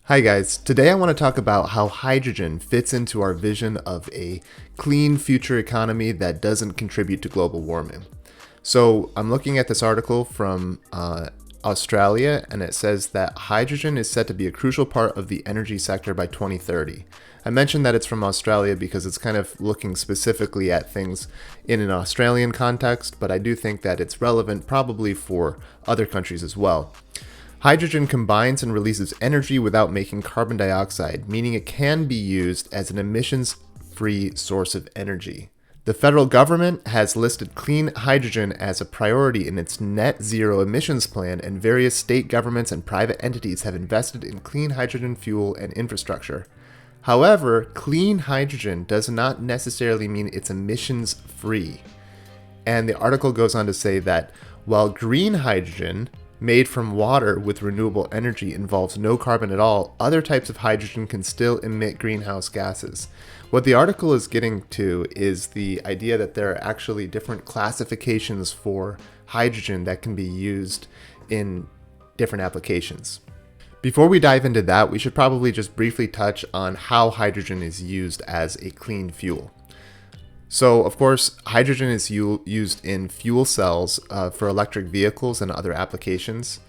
Hi guys, today I want to talk about how hydrogen fits into our vision of a clean future economy that doesn't contribute to global warming. So I'm looking at this article from Australia, and it says that hydrogen is set to be a crucial part of the energy sector by 2030. I mentioned that it's from Australia because it's kind of looking specifically at things in an Australian context, but I do think that it's relevant probably for other countries as well. Hydrogen combines and releases energy without making carbon dioxide, meaning it can be used as an emissions-free source of energy. The federal government has listed clean hydrogen as a priority in its net zero emissions plan, and various state governments and private entities have invested in clean hydrogen fuel and infrastructure. However, clean hydrogen does not necessarily mean it's emissions-free. And the article goes on to say that while green hydrogen made from water with renewable energy involves no carbon at all, other types of hydrogen can still emit greenhouse gases. What the article is getting to is the idea that there are actually different classifications for hydrogen that can be used in different applications. Before we dive into that, we should probably just briefly touch on how hydrogen is used as a clean fuel. So, of course, hydrogen is used in fuel cells for electric vehicles and other applications.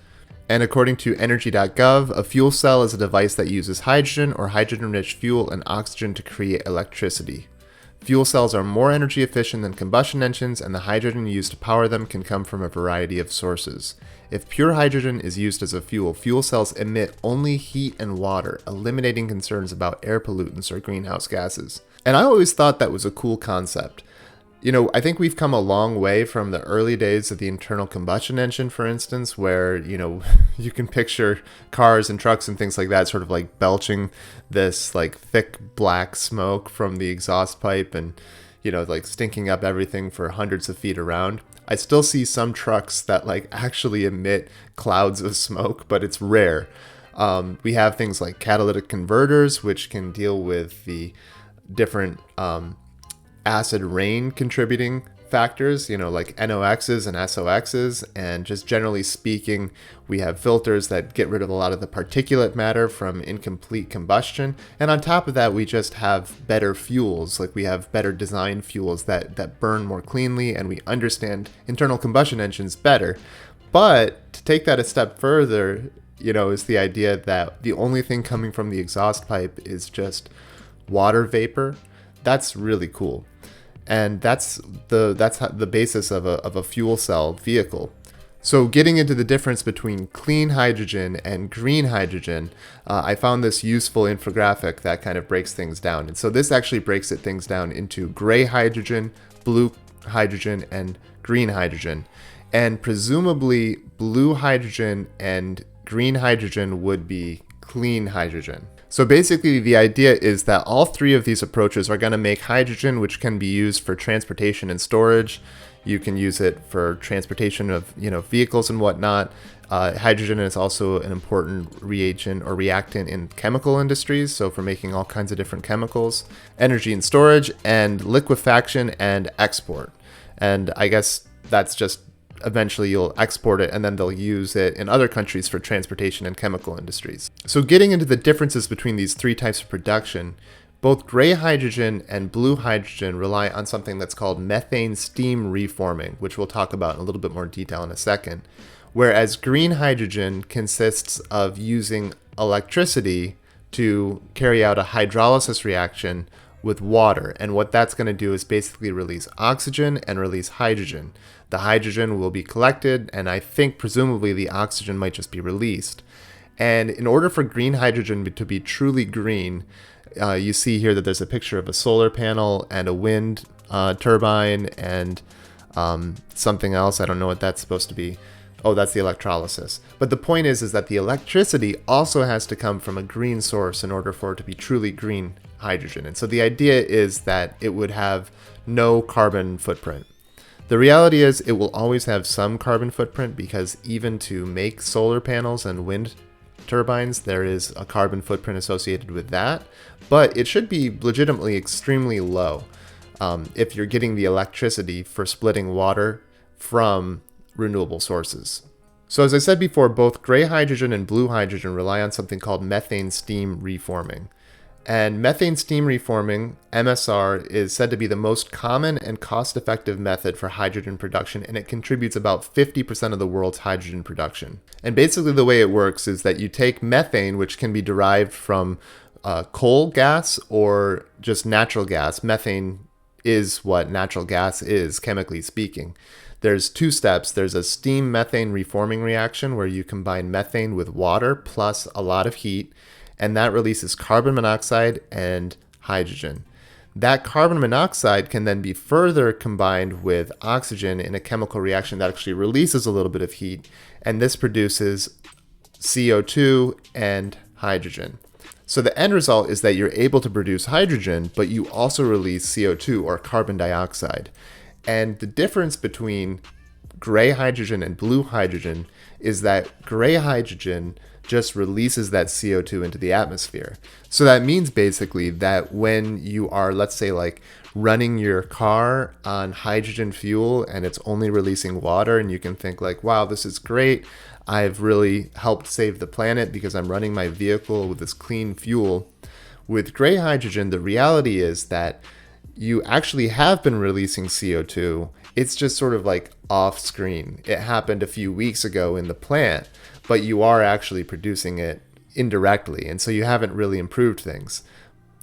And according to energy.gov, a fuel cell is a device that uses hydrogen or hydrogen-rich fuel and oxygen to create electricity. Fuel cells are more energy efficient than combustion engines, and the hydrogen used to power them can come from a variety of sources. If pure hydrogen is used as a fuel, fuel cells emit only heat and water, eliminating concerns about air pollutants or greenhouse gases. And I always thought that was a cool concept. You know, I think we've come a long way from the early days of the internal combustion engine, for instance, where, you can picture cars and trucks and things like that sort of like belching this like thick black smoke from the exhaust pipe and, like stinking up everything for hundreds of feet around. I still see some trucks that like actually emit clouds of smoke, but it's rare. We have things like catalytic converters, which can deal with the different acid rain contributing factors, like NOx's and SOx's, and just generally speaking, we have filters that get rid of a lot of the particulate matter from incomplete combustion. And on top of that, we just have better fuels, like we have better design fuels that burn more cleanly, and we understand internal combustion engines better. But to take that a step further, is the idea that the only thing coming from the exhaust pipe is just water vapor. That's really cool. And that's the basis of a fuel cell vehicle. So getting into the difference between clean hydrogen and green hydrogen, I found this useful infographic that kind of breaks things down. And so this actually breaks things down into gray hydrogen, blue hydrogen, and green hydrogen. And presumably blue hydrogen and green hydrogen would be clean hydrogen. So basically the idea is that all three of these approaches are going to make hydrogen, which can be used for transportation and storage. You can use it for transportation of vehicles and whatnot. Hydrogen is also an important reagent or reactant in chemical industries, so for making all kinds of different chemicals, energy and storage, and liquefaction and export. And I guess that's just eventually you'll export it and then they'll use it in other countries for transportation and chemical industries. So getting into the differences between these three types of production, both gray hydrogen and blue hydrogen rely on something that's called methane steam reforming, which we'll talk about in a little bit more detail in a second. Whereas green hydrogen consists of using electricity to carry out a hydrolysis reaction with water. And what that's going to do is basically release oxygen and release hydrogen. The hydrogen will be collected, and I think presumably the oxygen might just be released. And in order for green hydrogen to be truly green, you see here that there's a picture of a solar panel and a wind turbine and something else. I don't know what that's supposed to be. Oh, that's the electrolysis. But the point is that the electricity also has to come from a green source in order for it to be truly green hydrogen. And so the idea is that it would have no carbon footprint. The reality is it will always have some carbon footprint, because even to make solar panels and wind turbines, there is a carbon footprint associated with that, but it should be legitimately extremely low if you're getting the electricity for splitting water from renewable sources. So as I said before, both gray hydrogen and blue hydrogen rely on something called methane steam reforming. And methane steam reforming, MSR, is said to be the most common and cost-effective method for hydrogen production, and it contributes about 50% of the world's hydrogen production. And basically the way it works is that you take methane, which can be derived from coal gas or just natural gas. Methane is what natural gas is, chemically speaking. There's two steps. There's a steam methane reforming reaction where you combine methane with water plus a lot of heat, and that releases carbon monoxide and hydrogen. That carbon monoxide can then be further combined with oxygen in a chemical reaction that actually releases a little bit of heat, and this produces CO2 and hydrogen. So the end result is that you're able to produce hydrogen, but you also release CO2 or carbon dioxide. And the difference between gray hydrogen and blue hydrogen is that gray hydrogen just releases that CO2 into the atmosphere. So that means basically that when you are, let's say, like running your car on hydrogen fuel and it's only releasing water, and you can think like, wow, this is great. I've really helped save the planet because I'm running my vehicle with this clean fuel. With gray hydrogen, the reality is that you actually have been releasing CO2. It's just sort of like off screen. It happened a few weeks ago in the plant, but you are actually producing it indirectly, and so you haven't really improved things.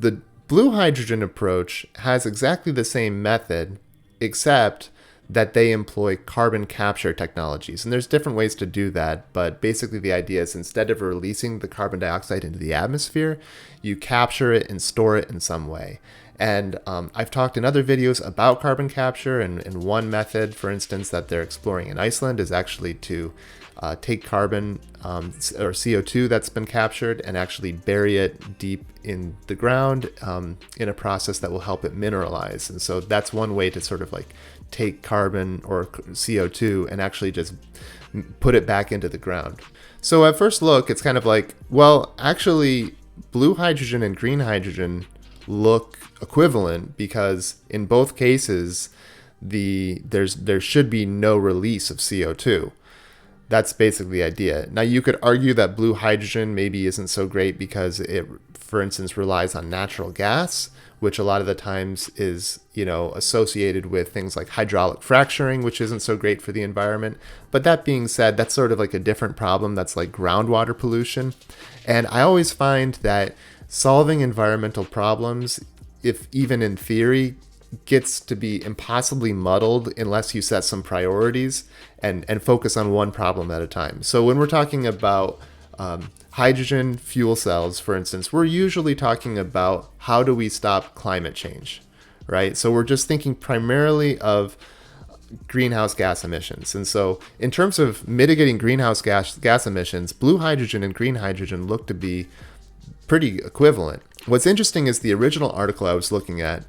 The blue hydrogen approach has exactly the same method, except that they employ carbon capture technologies. And there's different ways to do that, but basically the idea is instead of releasing the carbon dioxide into the atmosphere, you capture it and store it in some way. And I've talked in other videos about carbon capture, and one method, for instance, that they're exploring in Iceland is actually to take carbon or CO2 that's been captured and actually bury it deep in the ground in a process that will help it mineralize. And so that's one way to sort of like take carbon or CO2 and actually just put it back into the ground. So at first look, it's kind of like, well, actually, blue hydrogen and green hydrogen look equivalent because in both cases, there should be no release of CO2. That's basically the idea. Now, you could argue that blue hydrogen maybe isn't so great because it, for instance, relies on natural gas, which a lot of the times is, associated with things like hydraulic fracturing, which isn't so great for the environment. But that being said, that's sort of like a different problem. That's like groundwater pollution. And I always find that solving environmental problems, if even in theory, gets to be impossibly muddled unless you set some priorities and focus on one problem at a time. So when we're talking about hydrogen fuel cells, for instance, we're usually talking about how do we stop climate change, right? So we're just thinking primarily of greenhouse gas emissions. And so in terms of mitigating greenhouse gas emissions, blue hydrogen and green hydrogen look to be pretty equivalent. What's interesting is the original article I was looking at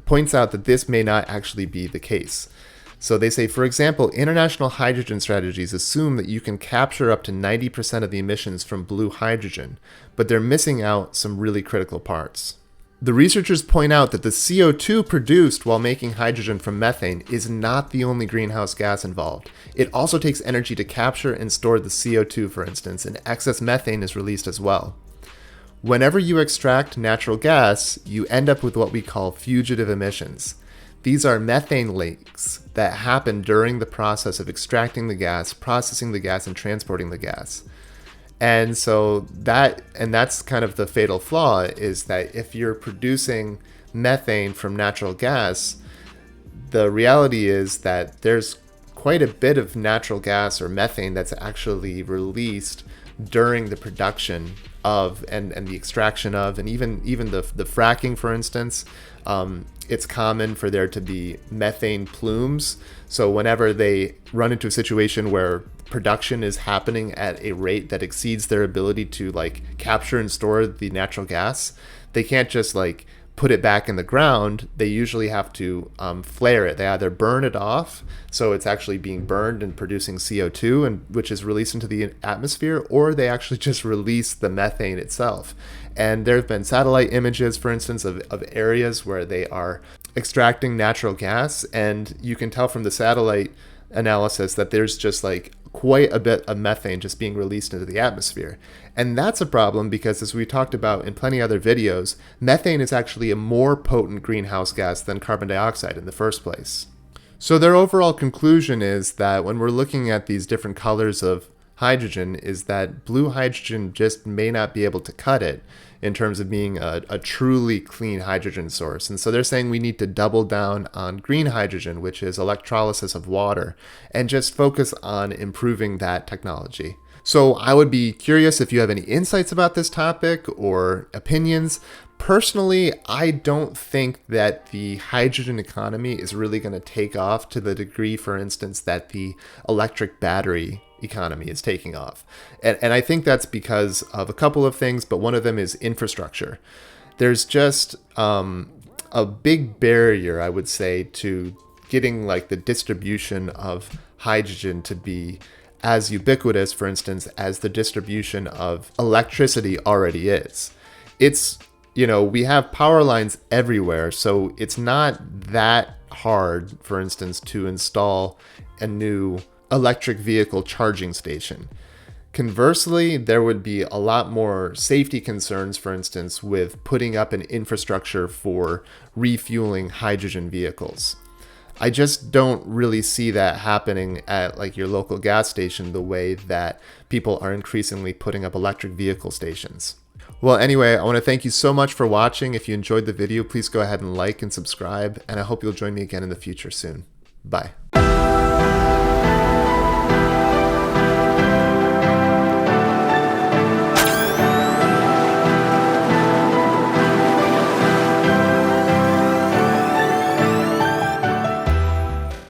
points out that this may not actually be the case. So they say, for example, international hydrogen strategies assume that you can capture up to 90% of the emissions from blue hydrogen, but they're missing out some really critical parts. The researchers point out that the CO2 produced while making hydrogen from methane is not the only greenhouse gas involved. It also takes energy to capture and store the CO2, for instance, and excess methane is released as well. Whenever you extract natural gas, you end up with what we call fugitive emissions. These are methane leaks that happen during the process of extracting the gas, processing the gas, and transporting the gas. And so that's kind of the fatal flaw, is that if you're producing methane from natural gas, the reality is that there's quite a bit of natural gas or methane that's actually released during the production of and the extraction of, and even the fracking, for instance. It's common for there to be methane plumes. So whenever they run into a situation where production is happening at a rate that exceeds their ability to like capture and store the natural gas, they can't just like put it back in the ground. They usually have to flare it. They either burn it off, so it's actually being burned and producing CO2, and which is released into the atmosphere, or they actually just release the methane itself. And there have been satellite images, for instance, of areas where they are extracting natural gas, and you can tell from the satellite analysis that there's just like quite a bit of methane just being released into the atmosphere. And that's a problem because, as we talked about in plenty of other videos, methane is actually a more potent greenhouse gas than carbon dioxide in the first place. So their overall conclusion is that when we're looking at these different colors of hydrogen, is that blue hydrogen just may not be able to cut it in terms of being a truly clean hydrogen source. And so they're saying we need to double down on green hydrogen, which is electrolysis of water, and just focus on improving that technology. So I would be curious if you have any insights about this topic or opinions. Personally, I don't think that the hydrogen economy is really going to take off to the degree, for instance, that the electric battery economy is taking off. And I think that's because of a couple of things, but one of them is infrastructure. There's just a big barrier, I would say, to getting like the distribution of hydrogen to be as ubiquitous, for instance, as the distribution of electricity already is. It's, we have power lines everywhere, so it's not that hard, for instance, to install a new electric vehicle charging station. Conversely, there would be a lot more safety concerns, for instance, with putting up an infrastructure for refueling hydrogen vehicles. I just don't really see that happening at like your local gas station the way that people are increasingly putting up electric vehicle stations. Well, anyway, I want to thank you so much for watching. If you enjoyed the video, please go ahead and like and subscribe, and I hope you'll join me again in the future soon. Bye.